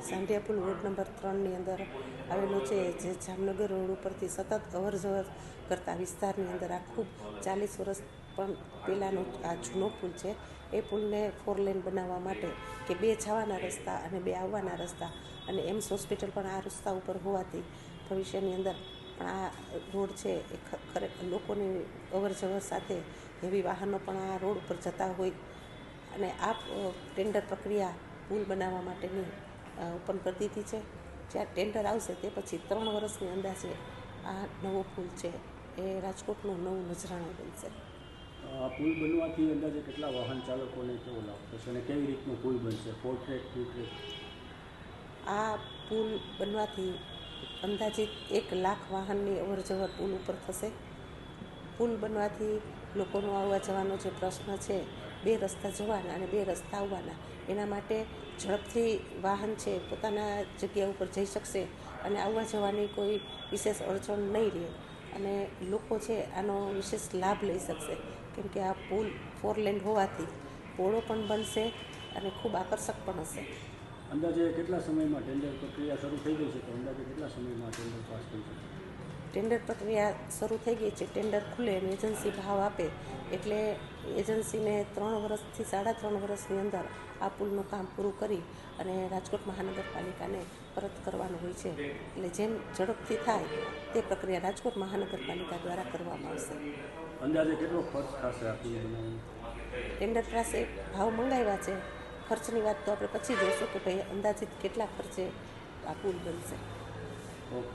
સાંઢિયા પુલ ward number 3ની અંદર આવેલો છે, જે જામનગર રોડ ઉપરથી સતત અવર જવર કરતા વિસ્તારની અંદર આ ખૂબ 40 વર્ષ પણ પહેલાંનો આ જૂનો પુલ છે. એ પુલને 4 લેન બનાવવા માટે કે 2 જવાના રસ્તા અને 2 આવવાના રસ્તા અને એમ્સ હોસ્પિટલ પણ આ રસ્તા ઉપર હોવાથી ભવિષ્યની અંદર પણ આ રોડ છે એ ખરેખર લોકોની અવર જવર સાથે હેવી વાહનો પણ આ રોડ ઉપર જતા હોય અને આ ટેન્ડર પ્રક્રિયા પુલ બનાવવા માટેની ઓપન કરી દીધી છે. જ્યાં ટેન્ડર આવશે તે પછી 3 વર્ષની અંદાજે આ નવો પુલ છે એ રાજકોટનું નવું નજરાણું બનશે. આ પુલ બનવાથી અંદાજે કેટલા વાહન ચાલકોને કેવો લાભ થશે અને કેવી રીતનો પુલ બનશે? 4 ટ્રેક 2 ટ્રેક? આ પુલ બનવાથી અંદાજિત 1 લાખ વાહનની અવર જવર પુલ ઉપર થશે. પુલ બનવાથી લોકોનો આવવા જવાનો જે પ્રશ્ન છે, 2 રસ્તા જવાના અને 2 રસ્તા આવવાના, એના માટે ઝડપથી વાહન છે પોતાના જગ્યા ઉપર જઈ શકશે અને આવવા જવાની કોઈ વિશેષ અડચણ નહીં રહે અને લોકો છે આનો વિશેષ લાભ લઈ શકશે. કેમ કે આ પુલ 4 લેન હોવાથી પહોળો પણ બનશે અને ખૂબ આકર્ષક પણ હશે. અંદાજે કેટલા સમયમાં ટેન્ડર પ્રક્રિયા શરૂ થઈ ગઈ છે, તો અંદાજે કેટલા સમયમાં ટેન્ડર પાસ થઈ શકે? ટેન્ડર પ્રક્રિયા શરૂ થઈ ગઈ છે. ટેન્ડર ખુલે અને એજન્સી ભાવ આપે એટલે એજન્સીને 3 વર્ષથી 3.5 વર્ષની અંદર આ પુલનું કામ પૂરું કરી અને રાજકોટ મહાનગરપાલિકાને પરત કરવાનું હોય છે. એટલે જેમ ઝડપથી થાય તે પ્રક્રિયા રાજકોટ મહાનગરપાલિકા દ્વારા કરવામાં આવશે. અંદાજે કેટલો ખર્ચ થશે આ પુલ બનાવવાનો? ટેન્ડર પાસે ભાવ મંગાવ્યા છે. ખર્ચની વાત તો આપણે પછી જોઈશું કે ભાઈ અંદાજિત કેટલા ખર્ચે આ પુલ બનશે. ઓકે.